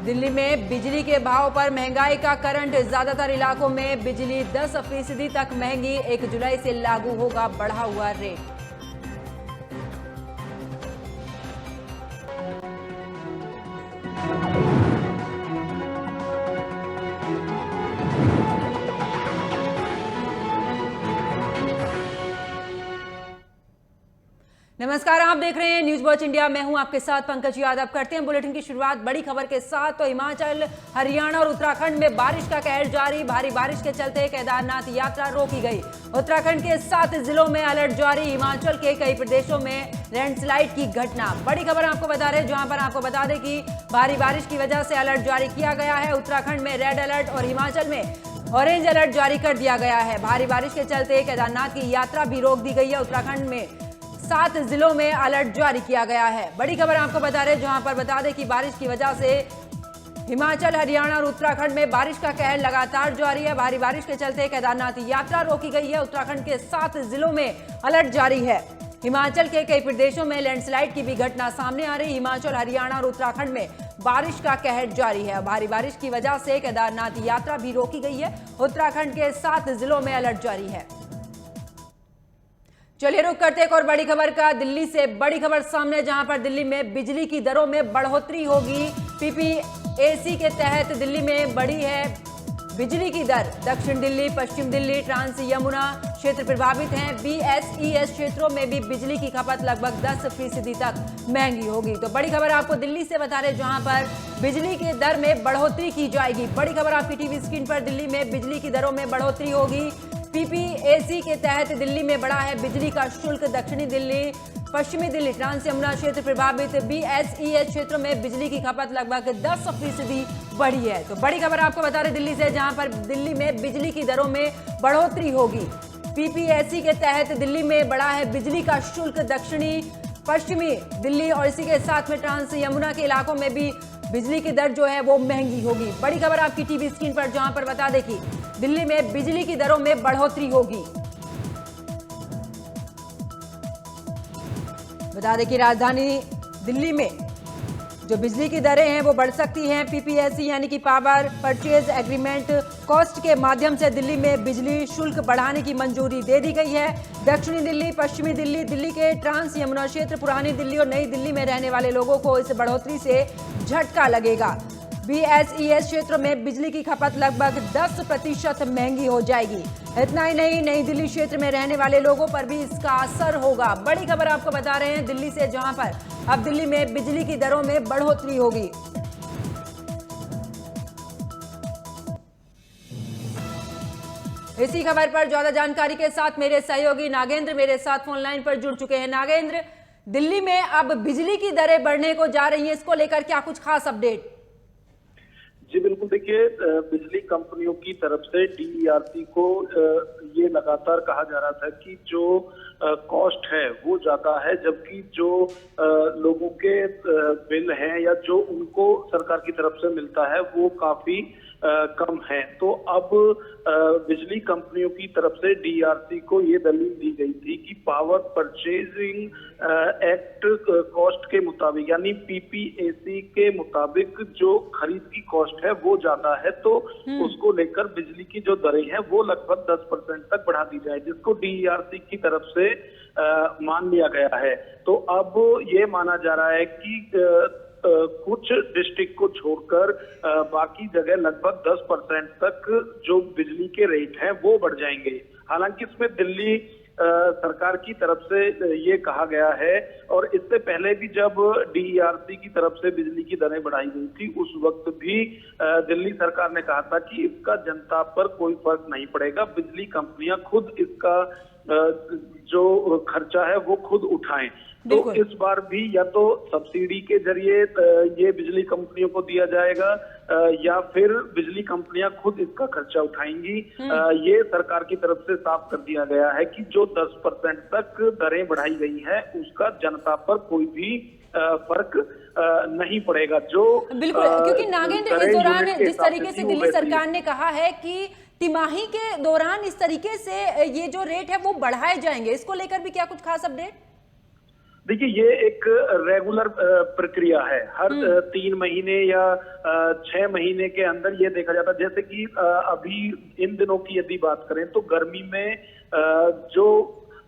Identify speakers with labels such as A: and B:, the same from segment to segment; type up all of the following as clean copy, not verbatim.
A: दिल्ली में बिजली के भाव पर महंगाई का करंट। ज्यादातर इलाकों में बिजली 10% तक महंगी। 1 जुलाई से लागू होगा बढ़ा हुआ रेट। नमस्कार, आप देख रहे हैं न्यूज वॉच इंडिया। मैं हूं आपके साथ पंकज यादव। करते हैं बुलेटिन की शुरुआत बड़ी खबर के साथ। तो हिमाचल, हरियाणा और उत्तराखंड में बारिश का कहर जारी। भारी बारिश के चलते केदारनाथ यात्रा रोकी गई। उत्तराखंड के 7 जिलों में अलर्ट जारी। हिमाचल के कई प्रदेशों में लैंडस्लाइड की घटना। बड़ी खबर आपको बता रहे, जहां पर आपको बता दें कि भारी बारिश की वजह से अलर्ट जारी किया गया है। उत्तराखंड में रेड अलर्ट और हिमाचल में ऑरेंज अलर्ट जारी कर दिया गया है। भारी बारिश के चलते केदारनाथ की यात्रा भी रोक दी गई है। उत्तराखंड में 7 जिलों में अलर्ट जारी किया गया है। बड़ी खबर आपको बता रहे, जहां पर बता दें कि बारिश की वजह से हिमाचल, हरियाणा और उत्तराखंड में बारिश का कहर लगातार जारी है। भारी बारिश के चलते केदारनाथ यात्रा रोकी गई है। उत्तराखंड के 7 जिलों में अलर्ट जारी है। हिमाचल के कई प्रदेशों में लैंडस्लाइड की भी घटना सामने आ रही। हिमाचल, हरियाणा और उत्तराखंड में बारिश का कहर जारी है। भारी बारिश की वजह से केदारनाथ यात्रा भी रोकी गई है। उत्तराखंड के 7 जिलों में अलर्ट जारी है। चलिए रुक करते एक और बड़ी खबर का। दिल्ली से बड़ी खबर सामने, जहां पर दिल्ली में बिजली की दरों में बढ़ोतरी होगी। पीपीएसी के तहत दिल्ली में बढ़ी है बिजली की दर। दक्षिण दिल्ली, पश्चिम दिल्ली, ट्रांस यमुना क्षेत्र प्रभावित हैं। बीएसईएस क्षेत्रों में भी बिजली की खपत लगभग 10% तक महंगी होगी। तो बड़ी खबर आपको दिल्ली से बता रहे, जहां पर बिजली की दर में बढ़ोतरी की जाएगी। बड़ी खबर आपकी टीवी स्क्रीन पर। दिल्ली में बिजली की दरों में बढ़ोतरी होगी। पीपीएसी के तहत दिल्ली में बढ़ा है बिजली का शुल्क। दक्षिणी दिल्ली, पश्चिमी दिल्ली, ट्रांस यमुना क्षेत्र प्रभावित। बीएसईएस क्षेत्रों में बिजली की खपत लगभग 10% बढ़ी है। तो बड़ी खबर आपको बता रहे दिल्ली से, जहां पर दिल्ली में बिजली की दरों में बढ़ोतरी होगी। पीपीएसी के तहत दिल्ली में बढ़ा है बिजली का शुल्क। दक्षिणी, पश्चिमी दिल्ली और इसी के साथ में ट्रांस यमुना के इलाकों में भी बिजली की दर जो है वो महंगी होगी। बड़ी खबर आपकी टीवी स्क्रीन पर, जहां पर बता दें कि दिल्ली में बिजली की दरों में बढ़ोतरी होगी। बता दें कि राजधानी दिल्ली में जो बिजली की दरें हैं वो बढ़ सकती हैं। पीपीएसी यानी कि पावर परचेज एग्रीमेंट कॉस्ट के माध्यम से दिल्ली में बिजली शुल्क बढ़ाने की मंजूरी दे दी गई है। दक्षिणी दिल्ली, पश्चिमी दिल्ली, दिल्ली के ट्रांस यमुना क्षेत्र, पुरानी दिल्ली और नई दिल्ली में रहने वाले लोगों को इस बढ़ोतरी से झटका लगेगा। बीएसईएस क्षेत्रों में बिजली की खपत लगभग 10% महंगी हो जाएगी। इतना ही नहीं, नई दिल्ली क्षेत्र में रहने वाले लोगों पर भी इसका असर होगा। बड़ी खबर आपको बता रहे हैं दिल्ली से, जहां पर अब दिल्ली में बिजली की दरों में बढ़ोतरी होगी। इसी खबर पर ज्यादा जानकारी के साथ मेरे सहयोगी नागेंद्र मेरे साथ फोन लाइन पर जुड़ चुके हैं। नागेंद्र, दिल्ली में अब बिजली की दरें बढ़ने को जा रही हैं, इसको लेकर क्या कुछ खास अपडेट?
B: जी बिल्कुल, देखिए बिजली कंपनियों की तरफ से डीईआरसी को ये लगातार कहा जा रहा था कि जो कॉस्ट है वो ज्यादा है, जबकि जो लोगों के बिल हैं या जो उनको सरकार की तरफ से मिलता है वो काफी कम है। तो अब बिजली कंपनियों की तरफ से डीआरसी को ये दलील दी गई थी कि पावर परचेजिंग एक्ट कॉस्ट के मुताबिक यानी पीपीएसी के मुताबिक जो खरीद की कॉस्ट है वो ज्यादा है, तो उसको लेकर बिजली की जो दरें हैं वो लगभग 10% तक बढ़ा दी जाए, जिसको डीआरसी की तरफ से मान लिया गया है। तो अब ये माना जा रहा है कि कुछ डिस्ट्रिक्ट को छोड़कर बाकी जगह लगभग 10% तक जो बिजली के रेट हैं वो बढ़ जाएंगे। हालांकि इसमें दिल्ली सरकार की तरफ से ये कहा गया है, और इससे पहले भी जब डीईआरसी की तरफ से बिजली की दरें बढ़ाई गई थी उस वक्त भी दिल्ली सरकार ने कहा था कि इसका जनता पर कोई फर्क नहीं पड़ेगा, बिजली कंपनियां खुद इसका जो खर्चा है वो खुद उठाएं। तो इस बार भी या तो सब्सिडी के जरिए ये बिजली कंपनियों को दिया जाएगा या फिर बिजली कंपनियां खुद इसका खर्चा उठाएंगी। ये सरकार की तरफ से साफ कर दिया गया है कि जो 10% तक दरें बढ़ाई गई है उसका जनता पर कोई भी फर्क नहीं पड़ेगा। जो
A: बिल्कुल, क्योंकि नागेंद्र इस दौरान जिस तरीके से दिल्ली सरकार ने कहा है कि तिमाही के दौरान इस तरीके से ये जो रेट है वो बढ़ाए जाएंगे, इसको लेकर भी क्या कुछ खास अपडेट?
B: देखिए, ये एक रेगुलर प्रक्रिया है। हर 3 महीने या 6 महीने के अंदर ये देखा जाता है। जैसे कि अभी इन दिनों की यदि बात करें तो गर्मी में जो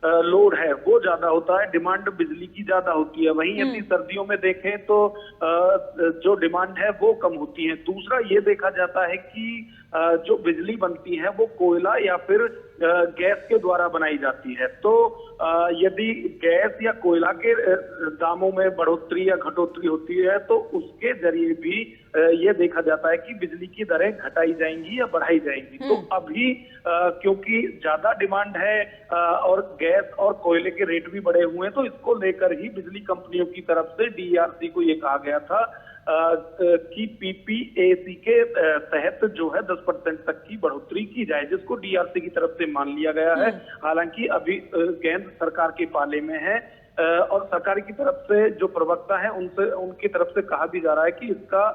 B: लोड है वो ज्यादा होता है, डिमांड बिजली की ज्यादा होती है। वहीं यदि सर्दियों में देखें तो जो डिमांड है वो कम होती है। दूसरा ये देखा जाता है कि जो बिजली बनती है वो कोयला या फिर गैस के द्वारा बनाई जाती है। तो यदि गैस या कोयला के दामों में बढ़ोतरी या घटोतरी होती है तो उसके जरिए भी ये देखा जाता है कि बिजली की दरें घटाई जाएंगी या बढ़ाई जाएंगी। तो अभी क्योंकि ज्यादा डिमांड है और गैस और कोयले के रेट भी बढ़े हुए हैं, तो इसको लेकर ही बिजली कंपनियों की तरफ से DERC को ये कहा गया था कि PPAC के तहत जो है 10% तक की बढ़ोतरी की जाए, जिसको DERC की तरफ से मान लिया गया है। हालांकि अभी गेंद सरकार के पाले में है और सरकार की तरफ से जो प्रवक्ता है उनकी तरफ से कहा भी जा रहा है कि इसका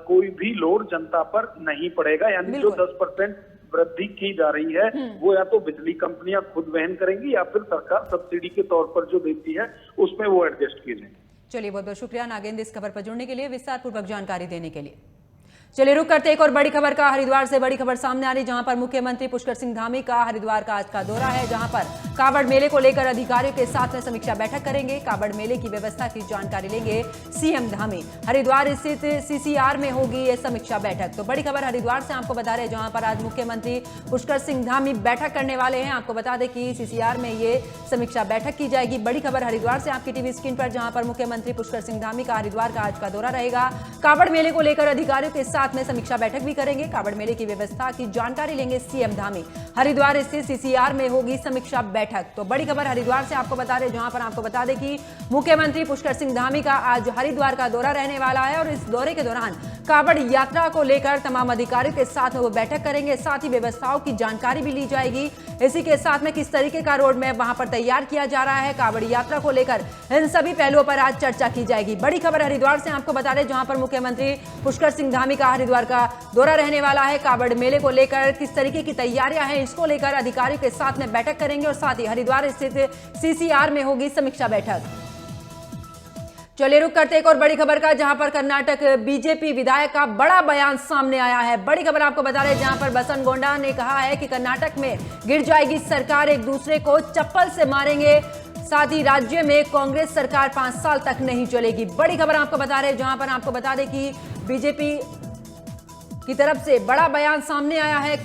B: कोई भी लोड जनता पर नहीं पड़ेगा। यानी जो 10% वृद्धि की जा रही है वो या तो बिजली कंपनियां खुद वहन करेंगी या फिर सरकार सब्सिडी के तौर पर जो देती है उसमें वो एडजस्ट की जाए।
A: चलिए, बहुत बहुत शुक्रिया नागेंद्र इस खबर पर जुड़ने के लिए, विस्तार पूर्वक जानकारी देने के लिए। चलिए रुक करते एक और बड़ी खबर का। हरिद्वार से बड़ी खबर सामने आ रही, जहां पर मुख्यमंत्री पुष्कर सिंह धामी का हरिद्वार का आज का दौरा है, जहां पर कावड़ मेले को लेकर अधिकारियों के साथ में समीक्षा बैठक करेंगे। कावड़ मेले की व्यवस्था की जानकारी लेंगे सीएम धामी। हरिद्वार स्थित CCR में होगी ये समीक्षा बैठक। तो बड़ी खबर हरिद्वार से आपको बता रहे हैं, जहां पर आज मुख्यमंत्री पुष्कर सिंह धामी बैठक करने वाले हैं। आपको बता दें कि CCR में ये समीक्षा बैठक की जाएगी। बड़ी खबर हरिद्वार से आपकी टीवी स्क्रीन पर, जहां पर मुख्यमंत्री पुष्कर सिंह धामी का हरिद्वार का आज का दौरा रहेगा। कावड़ मेले को लेकर अधिकारियों के साथ में समीक्षा बैठक भी करेंगे। कावड़ मेले की व्यवस्था की जानकारी लेंगे सीएम धामी। हरिद्वार स्थित CCR में होगी समीक्षा बैठक। तो बड़ी खबर हरिद्वार से आपको बता रहे, जहां पर आपको बता दें कि मुख्यमंत्री पुष्कर सिंह धामी का आज हरिद्वार का दौरा रहने वाला है और इस दौरे के दौरान कावड़ यात्रा को लेकर तमाम अधिकारियों के साथ वो बैठक करेंगे। साथ ही व्यवस्थाओं की जानकारी भी ली जाएगी। इसी के साथ में किस तरीके का रोड मैप वहां पर तैयार किया जा रहा है कावड़ यात्रा को लेकर, इन सभी पहलुओं पर आज चर्चा की जाएगी। बड़ी खबर हरिद्वार से आपको बता रहे, जहां पर मुख्यमंत्री पुष्कर सिंह धामी का हरिद्वार का दौरा रहने वाला है। कावड़ मेले को लेकर किस तरीके की तैयारियां हैं, इसको लेकर अधिकारियों के साथ में बैठक करेंगे और साथ ही हरिद्वार स्थित CCR में होगी समीक्षा बैठक। चलिए रुक करते एक और बड़ी खबर का, जहां पर कर्नाटक बीजेपी विधायक का बड़ा बयान सामने आया है। बड़ी खबर आपको बता रहे हैं, जहां पर बसनगोंडा ने कहा है कि कर्नाटक में गिर जाएगी सरकार, एक दूसरे को चप्पल से मारेंगे। साथ ही राज्य में कांग्रेस सरकार 5 साल तक नहीं चलेगी। बड़ी खबर आपको बता रहे हैं, जहां पर आपको बता दें कि बीजेपी की तरफ से बड़ा बयान सामने आया है।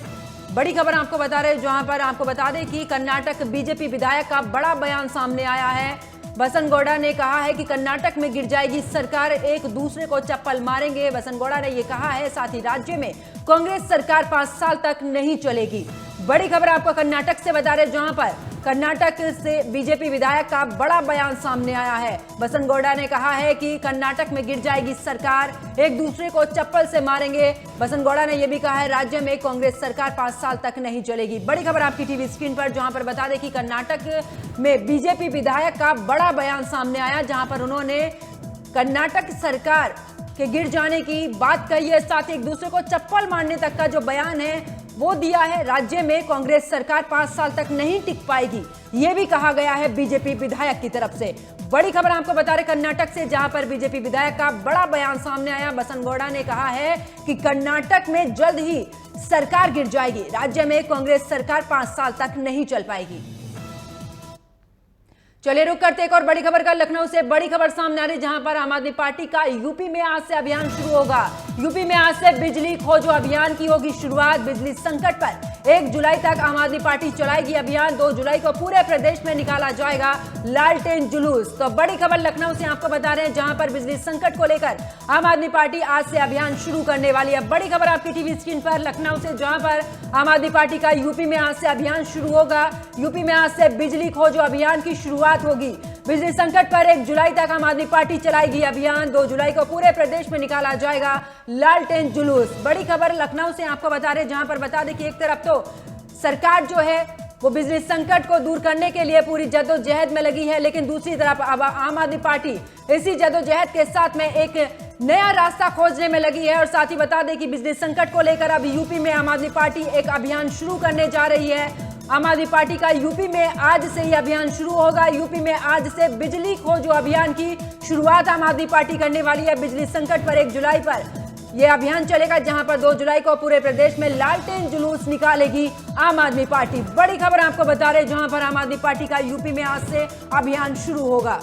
A: बड़ी खबर आपको बता रहे हैं, जहां पर आपको बता दें कि कर्नाटक बीजेपी विधायक का बड़ा बयान सामने आया है। बसनगौड़ा ने कहा है कि कर्नाटक में गिर जाएगी सरकार, एक दूसरे को चप्पल मारेंगे। बसनगौड़ा ने यह कहा है। साथ ही राज्य में कांग्रेस सरकार 5 साल तक नहीं चलेगी। बड़ी खबर आपको कर्नाटक से बता रहे, जहां पर कर्नाटक से बीजेपी विधायक का बड़ा बयान सामने आया है। बसनगौड़ा ने कहा है कि कर्नाटक में गिर जाएगी सरकार, एक दूसरे को चप्पल से मारेंगे। बसनगौड़ा ने यह भी कहा है राज्य में कांग्रेस सरकार 5 साल तक नहीं चलेगी। बड़ी खबर आपकी टीवी स्क्रीन पर, जहां पर बता दें कि कर्नाटक में बीजेपी विधायक का बड़ा बयान सामने आया, जहां पर उन्होंने कर्नाटक सरकार के गिर जाने की बात कही है। साथ ही एक दूसरे को चप्पल मारने तक का जो बयान है वो दिया है। राज्य में कांग्रेस सरकार 5 साल तक नहीं टिक पाएगी, यह भी कहा गया है बीजेपी विधायक की तरफ से। बड़ी खबर आपको बता रहे कर्नाटक से, जहां पर बीजेपी विधायक का बड़ा बयान सामने आया। बसनगौड़ा ने कहा है कि कर्नाटक में जल्द ही सरकार गिर जाएगी, राज्य में कांग्रेस सरकार 5 साल तक नहीं चल पाएगी। चलिए रुक करते एक और बड़ी खबर का। लखनऊ से बड़ी खबर सामने आ रही, जहां पर आम आदमी पार्टी का यूपी में आज से अभियान शुरू होगा। यूपी में आज से बिजली खोजो अभियान की होगी शुरुआत। बिजली संकट पर 1 जुलाई तक आम आदमी पार्टी चलाएगी अभियान। 2 जुलाई को पूरे प्रदेश में निकाला जाएगा लालटेन जुलूस। तो बड़ी खबर लखनऊ से आपको बता रहे हैं, जहां पर बिजली संकट को लेकर आम आदमी पार्टी आज से अभियान शुरू करने वाली है। बड़ी खबर आपकी टीवी स्क्रीन पर लखनऊ से, जहां पर आम आदमी पार्टी का यूपी में आज से अभियान शुरू होगा। यूपी में आज से बिजली खोजो अभियान की शुरुआत होगी। बिजली संकट पर 1 जुलाई तक आम आदमी पार्टी चलाएगी अभियान। 2 जुलाई को पूरे प्रदेश में निकाला जाएगा लालटेन जुलूस। बड़ी खबर लखनऊ से आपको बता रहे, जहां पर बता दें कि एक तरफ तो सरकार जो है वो बिजली संकट को दूर करने के लिए पूरी जद्दोजहद में लगी है, लेकिन दूसरी तरफ अब आम आदमी पार्टी इसी जद्दोजहद के साथ में एक नया रास्ता खोजने में लगी है। और साथ ही बता दें कि बिजली संकट को लेकर अब यूपी में आम आदमी पार्टी एक अभियान शुरू करने जा रही है। आम आदमी पार्टी का यूपी में आज से ये अभियान शुरू होगा। यूपी में आज से बिजली खोजो अभियान की शुरुआत आम आदमी पार्टी करने वाली है। बिजली संकट पर 1 जुलाई पर यह अभियान चलेगा, जहां पर 2 जुलाई को पूरे प्रदेश में लालटेन जुलूस निकालेगी आम आदमी पार्टी। बड़ी खबर आपको बता रहे, जहां पर आम आदमी पार्टी का यूपी में आज से अभियान शुरू होगा।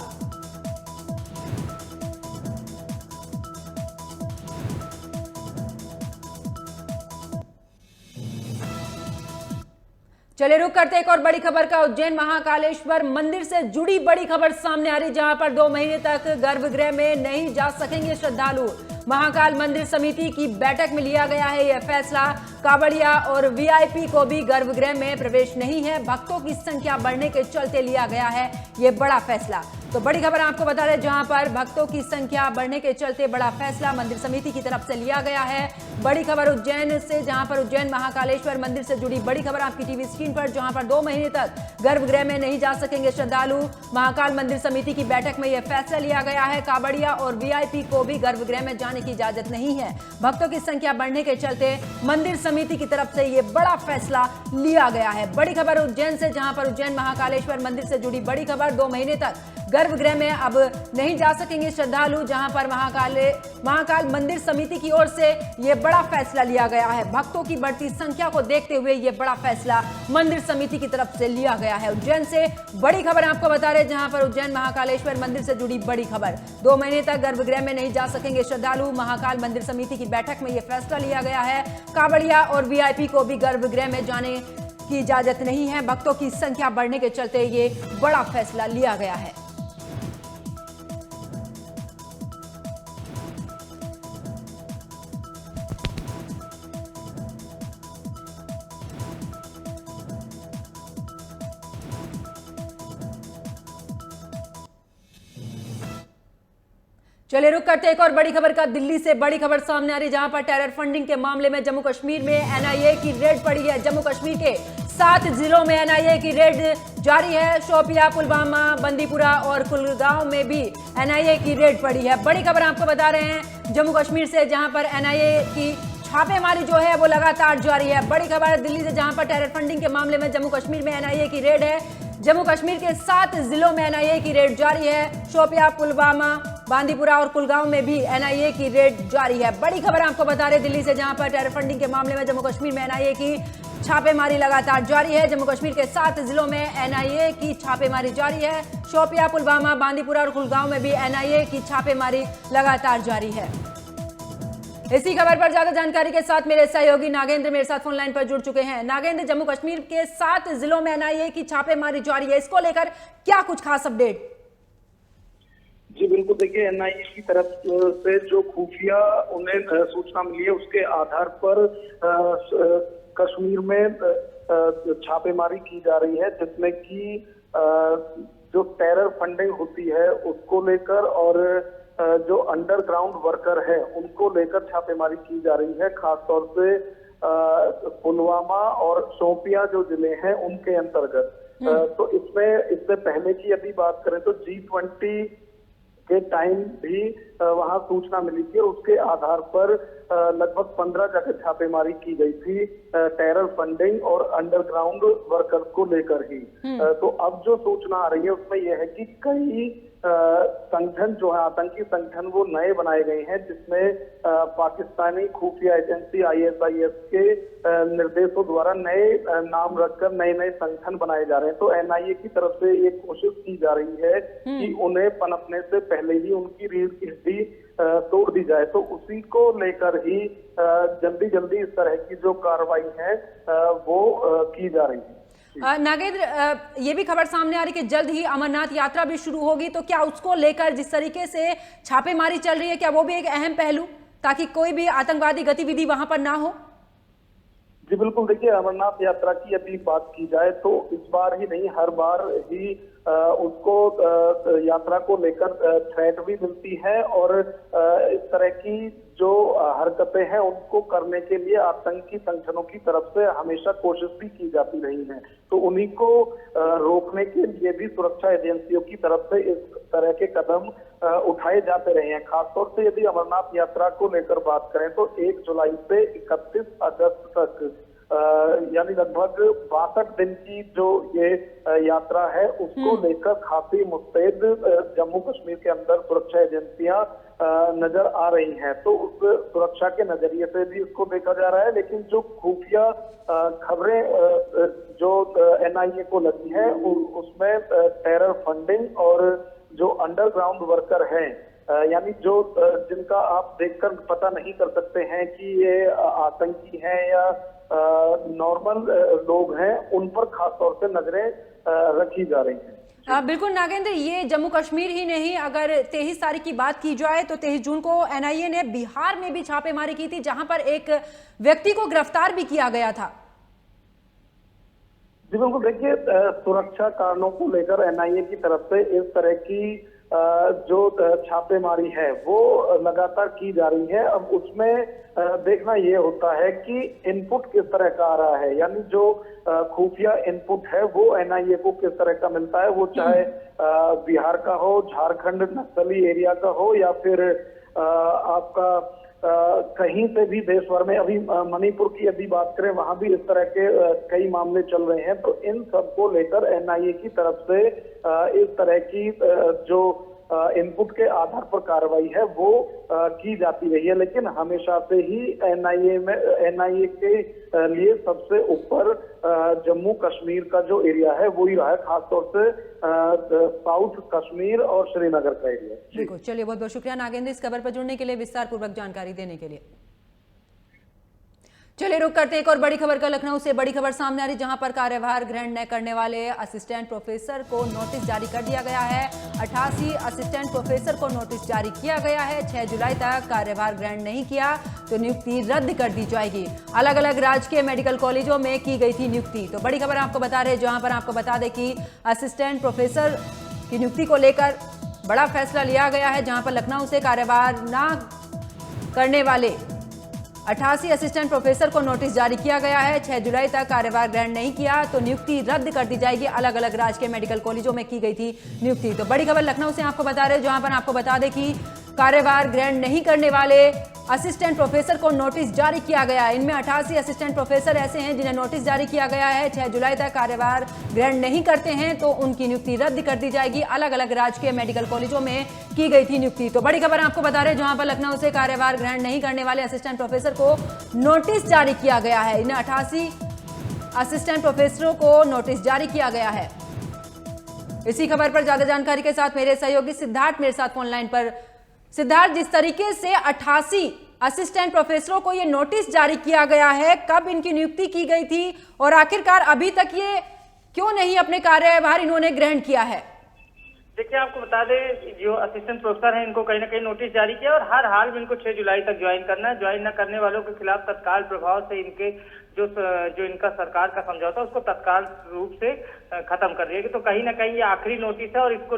A: चले रुक करते एक और बड़ी खबर का। उज्जैन महाकालेश्वर मंदिर से जुड़ी बड़ी खबर सामने आ रही, जहां पर 2 महीने तक गर्भगृह में नहीं जा सकेंगे श्रद्धालु। महाकाल मंदिर समिति की बैठक में लिया गया है यह फैसला। कांवड़िया और वीआईपी को भी गर्भगृह में प्रवेश नहीं है। भक्तों की संख्या बढ़ने के चलते लिया गया है यह बड़ा फैसला। तो बड़ी खबर आपको बता रहे, जहां पर भक्तों की संख्या बढ़ने के चलते बड़ा फैसला मंदिर समिति की तरफ से लिया गया है। बड़ी खबर उज्जैन से, जहां पर उज्जैन महाकालेश्वर मंदिर से जुड़ी बड़ी खबर आपकी टीवी स्क्रीन पर, जहां पर 2 महीने तक गर्भगृह में नहीं जा सकेंगे श्रद्धालु। महाकाल मंदिर समिति की बैठक में यह फैसला लिया गया है। कांवड़िया और वीआईपी को भी गर्भगृह में जाने की इजाजत नहीं है। भक्तों की संख्या बढ़ने के चलते मंदिर समिति की तरफ से यह बड़ा फैसला लिया गया है। बड़ी खबर उज्जैन से, जहां पर उज्जैन महाकालेश्वर मंदिर से जुड़ी बड़ी खबर, 2 महीने तक गर्भगृह में अब नहीं जा सकेंगे श्रद्धालु, जहां पर महाकाल मंदिर समिति की ओर से यह बड़ा फैसला लिया गया है। भक्तों की बढ़ती संख्या को देखते हुए यह बड़ा फैसला मंदिर समिति की तरफ से लिया गया है। उज्जैन से बड़ी खबर आपको बता रहे, जहां पर उज्जैन महाकालेश्वर मंदिर से जुड़ी बड़ी खबर, 2 महीने तक गर्भगृह में नहीं जा सकेंगे श्रद्धालु। महाकाल मंदिर समिति की बैठक में यह फैसला लिया गया है। कांवड़िया और वीआईपी को भी गर्भगृह में जाने की इजाजत नहीं है। भक्तों की संख्या बढ़ने के चलते ये बड़ा फैसला लिया गया है। चलिए रुक करते एक और बड़ी खबर का। दिल्ली से बड़ी खबर सामने आ रही, जहां पर टेरर फंडिंग के मामले में जम्मू कश्मीर में एनआईए की रेड पड़ी है। जम्मू कश्मीर के 7 जिलों में एनआईए की रेड जारी है। शोपिया, पुलवामा, बंदीपुरा और कुलगांव में भी एनआईए की रेड पड़ी है। बड़ी खबर आपको बता रहे हैं जम्मू कश्मीर से, जहां पर एनआईए की छापेमारी जो है वो लगातार जारी है। बड़ी खबर दिल्ली से, जहां पर टेरर फंडिंग के मामले में जम्मू कश्मीर में एनआईए की रेड है। जम्मू कश्मीर के 7 जिलों में एनआईए की रेड जारी है। शोपिया, पुलवामा, बांदीपुरा और कुलगांव में भी एनआईए की रेड जारी है। बड़ी खबर आपको बता रहे दिल्ली से, जहां पर टेरर फंडिंग के मामले में जम्मू कश्मीर में एनआईए की छापेमारी लगातार जारी है। जम्मू कश्मीर के 7 जिलों में एनआईए की छापेमारी जारी है। शोपिया, पुलवामा, बांदीपुरा और कुलगांव में भी एनआईए की छापेमारी लगातार जारी है। इसी खबर पर ज्यादा जानकारी के साथ मेरे सहयोगी नागेंद्र मेरे साथ फोन लाइन पर जुड़ चुके हैं। नागेंद्र, जम्मू कश्मीर के 7 जिलों में एनआईए की छापेमारी जारी है, इसको लेकर क्या कुछ खास अपडेट?
B: जी बिल्कुल, देखिए एनआईए की तरफ से जो खुफिया उन्हें सूचना मिली है, उसके आधार पर कश्मीर में छापेमारी की जा रही है, जिसमें कि जो टेरर फंडिंग होती है उसको लेकर और जो अंडरग्राउंड वर्कर है उनको लेकर छापेमारी की जा रही है। खासतौर से पुलवामा और शोपिया जो जिले हैं उनके अंतर्गत। तो इससे पहले की यदि बात करें तो G20 के टाइम भी वहां सूचना मिली थी और उसके आधार पर लगभग 15 जगह छापेमारी की गई थी टेरर फंडिंग और अंडरग्राउंड वर्कर्स को लेकर ही। तो अब जो सूचना आ रही है उसमें यह है कि कई संगठन जो है, आतंकी संगठन, वो नए बनाए गए हैं, जिसमें पाकिस्तानी खुफिया एजेंसी ISIS के निर्देशों द्वारा नए नाम रखकर नए नए संगठन बनाए जा रहे हैं। तो एनआईए की तरफ से एक कोशिश की जा रही है कि उन्हें पनपने से पहले ही उनकी रीढ़ की हड्डी तोड़ दी जाए। तो उसी को लेकर ही जल्दी जल्दी इस तरह की जो कार्रवाई है वो की जा रही है।
A: नागेंद्र, ये भी खबर सामने आ रही कि जल्द ही अमरनाथ यात्रा भी शुरू होगी, तो क्या उसको लेकर जिस तरीके से छापेमारी चल रही है, क्या वो भी एक अहम पहलू, ताकि कोई भी आतंकवादी गतिविधि वहां पर ना हो?
B: जी बिल्कुल, देखिए अमरनाथ यात्रा की यदि बात की जाए तो इस बार ही नहीं, हर बार ही उसको यात्रा को लेकर थ्रेट भी मिलती है और इस तरह की जो हरकतें हैं उनको करने के लिए आतंकी संगठनों की तरफ से हमेशा कोशिश भी की जाती रही है। तो उन्हीं को रोकने के लिए भी सुरक्षा एजेंसियों की तरफ से इस तरह के कदम उठाए जाते रहे हैं। खासतौर से यदि अमरनाथ यात्रा को लेकर बात करें तो 1 जुलाई से 31 अगस्त तक यानी लगभग 62 दिन की जो ये यात्रा है उसको लेकर काफी मुस्तैद जम्मू कश्मीर के अंदर सुरक्षा एजेंसियां नजर आ रही हैं। तो उस सुरक्षा के नजरिए से भी इसको देखा जा रहा है, लेकिन जो खुफिया खबरें जो एनआईए को लगी है उसमें टेरर फंडिंग और जो अंडरग्राउंड वर्कर हैं, यानी जो जिनका आप देखकर पता नहीं कर सकते हैं कि ये आतंकी हैं या नॉर्मल लोग हैं, उन पर खास तौर से नजरें रखी जा रही हैं।
A: बिल्कुल नागेंद्र, ये जम्मू कश्मीर ही नहीं, अगर 23 तारीख की बात की जाए तो 23 जून को एनआईए ने बिहार में भी छापेमारी की थी, जहां पर एक व्यक्ति को गिरफ्तार भी किया गया था।
B: जी बिल्कुल, देखिए सुरक्षा कारणों को लेकर एनआईए की तरफ से इस तरह की जो छापेमारी है वो लगातार की जा रही है। अब उसमें देखना ये होता है कि इनपुट किस तरह का आ रहा है, यानी जो खुफिया इनपुट है वो एनआईए को किस तरह का मिलता है, वो चाहे बिहार का हो, झारखंड नक्सली एरिया का हो, या फिर आपका कहीं से भी देश भर में। अभी मणिपुर की यदि बात करें, वहां भी इस तरह के कई मामले चल रहे हैं। तो इन सब को लेकर एनआईए की तरफ से इस तरह की जो इनपुट के आधार पर कार्रवाई है वो की जाती रही है, लेकिन हमेशा से ही एनआईए के लिए सबसे ऊपर जम्मू कश्मीर का जो एरिया है वो ही रहा है, खासतौर से साउथ कश्मीर और श्रीनगर का एरिया।
A: बिल्कुल, चलिए बहुत बहुत शुक्रिया नागेंद्र इस खबर पर जुड़ने के लिए, विस्तार पूर्वक जानकारी देने के लिए। चलिए रुक करते हैं एक और बड़ी खबर का। लखनऊ से बड़ी खबर सामने आ रही, जहां पर कार्यभार ग्रहण न करने वाले असिस्टेंट प्रोफेसर को नोटिस जारी कर दिया गया है। 88 असिस्टेंट प्रोफेसर को नोटिस जारी किया गया है। 6 जुलाई तक कार्यभार ग्रहण नहीं किया तो नियुक्ति रद्द कर दी जाएगी। अलग अलग राजकीय मेडिकल कॉलेजों में की गई थी नियुक्ति। तो बड़ी खबर आपको बता रहे, जहां पर आपको बता दें कि असिस्टेंट प्रोफेसर की नियुक्ति को लेकर बड़ा फैसला लिया गया है, जहां पर लखनऊ से कार्यभार न करने वाले 88 असिस्टेंट प्रोफेसर को नोटिस जारी किया गया है। 6 जुलाई तक कार्यभार ग्रहण नहीं किया तो नियुक्ति रद्द कर दी जाएगी। अलग अलग राजकीय मेडिकल कॉलेजों में की गई थी नियुक्ति। तो बड़ी खबर लखनऊ से आपको बता रहे, जहां पर आपको बता दें कि कार्यभार ग्रहण नहीं करने वाले असिस्टेंट प्रोफेसर को नोटिस जारी किया गया है। इनमें 88 असिस्टेंट प्रोफेसर ऐसे हैं जिन्हें नोटिस जारी किया गया है। 6 जुलाई तक कार्यभार ग्रहण नहीं करते हैं तो उनकी नियुक्ति रद्द कर दी जाएगी। अलग अलग राजकीय मेडिकल कॉलेजों में की गई थी नियुक्ति। तो बड़ी खबर आपको बता रहे, जहां पर लखनऊ से कार्यभार ग्रहण नहीं करने वाले असिस्टेंट प्रोफेसर को नोटिस जारी किया गया है। इन्हें 88 असिस्टेंट प्रोफेसरों को नोटिस जारी किया गया है। इसी खबर पर ज्यादा जानकारी के साथ मेरे सहयोगी सिद्धार्थ मेरे साथ फोन लाइन पर। सिद्धार्थ, जिस तरीके से 88 असिस्टेंट प्रोफेसरों को ये नोटिस जारी किया गया है, कब इनकी नियुक्ति की गई थी और आखिरकार अभी तक ये क्यों नहीं अपने कार्यभार इन्होंने ग्रहण किया है?
C: देखिए, आपको बता दें जो असिस्टेंट प्रोफेसर हैं इनको कहीं ना कहीं नोटिस जारी किया और हर हाल में इनको 6 जुलाई तक ज्वाइन करना है। ज्वाइन न करने वालों के खिलाफ तत्काल प्रभाव से इनके जो इनका सरकार का समझौता उसको तत्काल रूप से खत्म कर दिया। तो कहीं ना कहीं ये आखिरी नोटिस है और इसको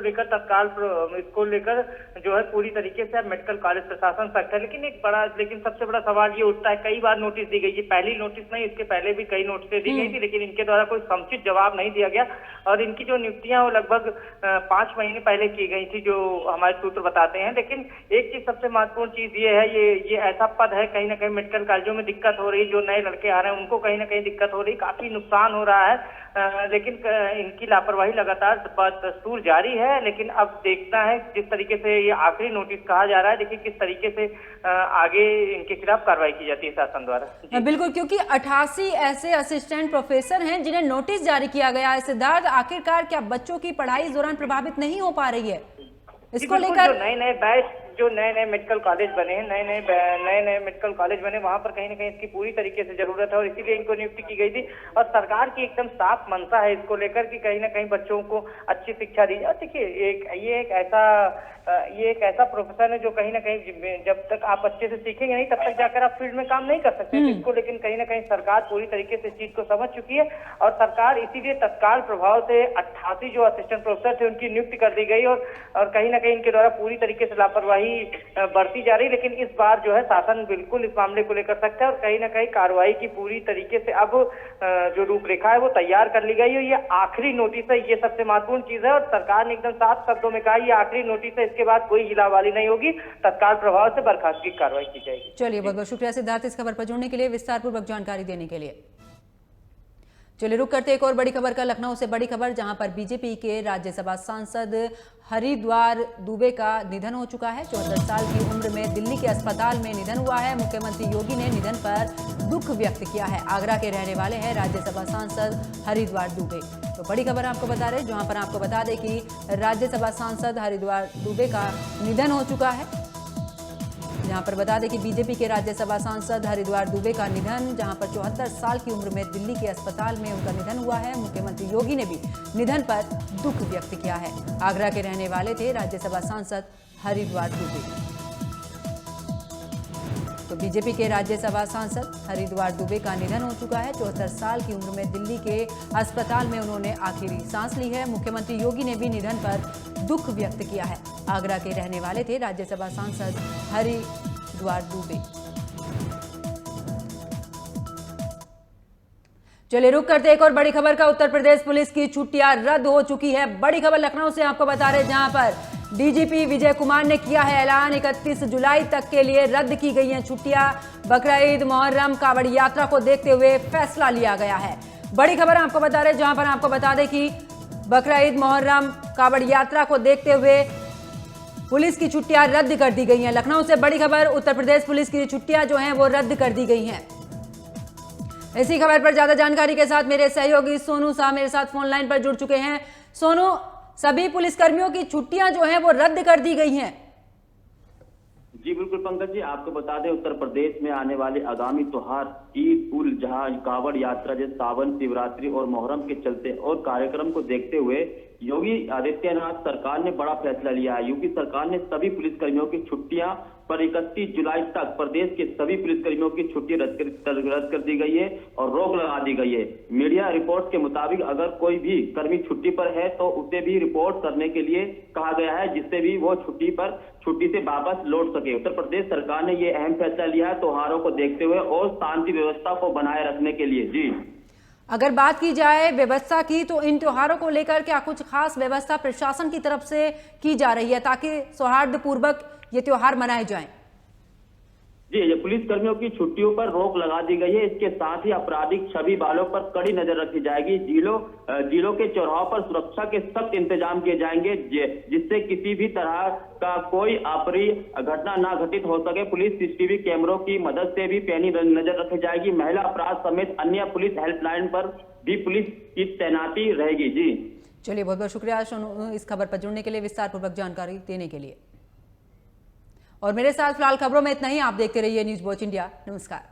C: लेकर जो है पूरी तरीके से अब मेडिकल कॉलेज प्रशासन सख्त है। लेकिन सबसे बड़ा सवाल ये उठता है, कई बार नोटिस दी गई, ये पहली नोटिस नहीं, इसके पहले भी कई नोटिस दी गई थी, लेकिन इनके द्वारा कोई समुचित जवाब नहीं दिया गया और इनकी जो नियुक्तियां वो लगभग 5 महीने पहले की गई थी, जो हमारे सूत्र बताते हैं। लेकिन एक चीज सबसे महत्वपूर्ण चीज ये है, ये ऐसा पद है, कहीं ना कहीं मेडिकल कॉलेजों में दिक्कत हो रही, जो नए लड़के आ रहे हैं उनको कहीं ना कहीं दिक्कत हो रही, काफी नुकसान हो रहा है। लेकिन इनकी लापरवाही लगातार दस्तूर जारी है। लेकिन अब देखना है जिस तरीके से ये आखिरी नोटिस कहा जा रहा है, देखिए किस तरीके से आगे इनके खिलाफ कार्रवाई की जाती है शासन द्वारा।
A: बिल्कुल, क्योंकि 88 ऐसे असिस्टेंट प्रोफेसर हैं जिन्हें नोटिस जारी किया गया है। सिद्धार्थ, आखिरकार क्या बच्चों की पढ़ाई इस दौरान प्रभावित नहीं हो पा रही है? इसको लेकर
C: नए बैच जो नए मेडिकल कॉलेज बने हैं, नए मेडिकल कॉलेज बने, वहां पर कहीं ना कहीं इसकी पूरी तरीके से जरूरत है और इसीलिए इनको नियुक्ति की गई थी। और सरकार की एकदम साफ मंशा है इसको लेकर कि कहीं ना कहीं बच्चों को अच्छी शिक्षा दी जाए। देखिए, ये एक ऐसा प्रोफेशन है जो कहीं ना कहीं जब तक आप अच्छे से सीखेंगे नहीं तब तक जाकर आप फील्ड में काम नहीं कर सकते। इसको लेकिन कहीं ना कहीं सरकार पूरी तरीके से इस चीज को समझ चुकी है और सरकार इसीलिए तत्काल प्रभाव से 88 जो असिस्टेंट प्रोफेसर थे उनकी नियुक्ति कर दी गई और कहीं ना कहीं इनके द्वारा पूरी तरीके से लापरवाही बढ़ती जा रही। लेकिन इस बार जो है शासन बिल्कुल इस मामले को लेकर सख्त है और कहीं ना कहीं कार्रवाई की पूरी तरीके से अब जो रूपरेखा है वो तैयार कर ली गई है। ये आखिरी नोटिस है, ये सबसे महत्वपूर्ण चीज है और सरकार ने एकदम साफ शब्दों में कहा ये आखिरी नोटिस है, इसके बाद कोई हिलावाली नहीं होगी, तत्काल प्रभाव से बर्खास्तगी की कार्रवाई की जाएगी।
A: चलिए, बहुत बहुत शुक्रिया सिद्धार्थ इस खबर पर जुड़ने के लिए, विस्तार पूर्वक जानकारी देने के लिए। चलिए रुक करते एक और बड़ी खबर का। लखनऊ से बड़ी खबर, जहां पर बीजेपी के राज्यसभा सांसद हरिद्वार दुबे का निधन हो चुका है। 74 साल की उम्र में दिल्ली के अस्पताल में निधन हुआ है। मुख्यमंत्री योगी ने निधन पर दुख व्यक्त किया है। आगरा के रहने वाले हैं राज्यसभा सांसद हरिद्वार दुबे। तो बड़ी खबर आपको बता रहे, जहां पर आपको बता दें कि राज्यसभा सांसद हरिद्वार दुबे का निधन हो चुका है। जहां पर बता दें कि बीजेपी के राज्यसभा सांसद हरिद्वार दुबे का निधन, जहां पर 74 साल की उम्र में दिल्ली के अस्पताल में उनका निधन हुआ है। मुख्यमंत्री योगी ने भी निधन पर दुख व्यक्त किया है। आगरा के रहने वाले थे राज्यसभा सांसद हरिद्वार दुबे। तो बीजेपी के राज्यसभा सांसद हरिद्वार दुबे का निधन हो चुका है। 74 साल की उम्र में दिल्ली के अस्पताल में उन्होंने आखिरी सांस ली है। मुख्यमंत्री योगी ने भी निधन पर दुख व्यक्त किया है। आगरा के रहने वाले थे राज्यसभा सांसद हरिद्वार दुबे। चलिए रुक करते एक और बड़ी खबर का। उत्तर प्रदेश पुलिस की छुट्टियां रद्द हो चुकी है। बड़ी खबर लखनऊ से आपको बता रहे, जहां पर डीजीपी विजय कुमार ने किया है ऐलान। 31 जुलाई तक के लिए रद्द की गई हैं छुट्टियां। बकरीद, मुहर्रम, कांवड़ यात्रा को देखते हुए फैसला लिया गया है। बड़ी खबर आपको बता रहे, जहां पर आपको बता दें कि बकरीद, मुहर्रम, कांवड़ यात्रा को देखते हुए पुलिस की छुट्टियां रद्द कर दी गई हैं। लखनऊ से बड़ी खबर, उत्तर प्रदेश पुलिस की छुट्टियां जो हैं वो रद्द कर दी गई हैं। इसी खबर पर ज्यादा जानकारी के साथ मेरे सहयोगी सोनू शाह मेरे साथ फोन लाइन पर जुड़ चुके हैं। सोनू, सभी पुलिसकर्मियों की छुट्टियां जो हैं वो रद्द कर दी गई हैं।
D: जी बिल्कुल पंकज जी, आपको बता दें उत्तर प्रदेश में आने वाले आगामी त्योहार ईद उल जुहा, कांवड़ यात्रा जैसे सावन, शिवरात्रि और मोहर्रम के चलते और कार्यक्रम को देखते हुए योगी आदित्यनाथ सरकार ने बड़ा फैसला लिया है। योगी सरकार ने सभी पुलिसकर्मियों की छुट्टियां पर 31 जुलाई तक प्रदेश के सभी पुलिसकर्मियों की छुट्टी रद्द कर दी गई है और रोक लगा दी गई है। मीडिया रिपोर्ट्स के मुताबिक अगर कोई भी कर्मी छुट्टी पर है तो उसे भी रिपोर्ट करने के लिए कहा गया है, जिससे भी वो छुट्टी से वापस लौट सके। उत्तर प्रदेश सरकार ने ये अहम फैसला लिया है त्योहारों को देखते हुए और शांति व्यवस्था को बनाए रखने के लिए। जी,
A: अगर बात की जाए व्यवस्था की, तो इन त्योहारों को लेकर क्या कुछ खास व्यवस्था प्रशासन की तरफ से की जा रही है ताकि सौहार्दपूर्वक ये त्योहार मनाए जाएं?
D: जी, ये पुलिस कर्मियों की छुट्टियों पर रोक लगा दी गई है। इसके साथ ही आपराधिक छवि वालों पर कड़ी नजर रखी जाएगी। जिलों के चौराहों पर सुरक्षा के सख्त इंतजाम किए जाएंगे, जिससे किसी भी तरह का कोई अप्रिय घटना ना घटित हो सके। पुलिस सीसीटीवी कैमरों की मदद से भी पैनी नजर रखी जाएगी। महिला अपराध समेत अन्य पुलिस हेल्पलाइन पर भी पुलिस की तैनाती रहेगी। जी
A: चलिए, बहुत बहुत शुक्रिया सोनू इस खबर पर जुड़ने के लिए, विस्तार पूर्वक जानकारी देने के लिए। और मेरे साथ फिलहाल खबरों में इतना ही। आप देखते रहिए न्यूज़ वॉच इंडिया। नमस्कार।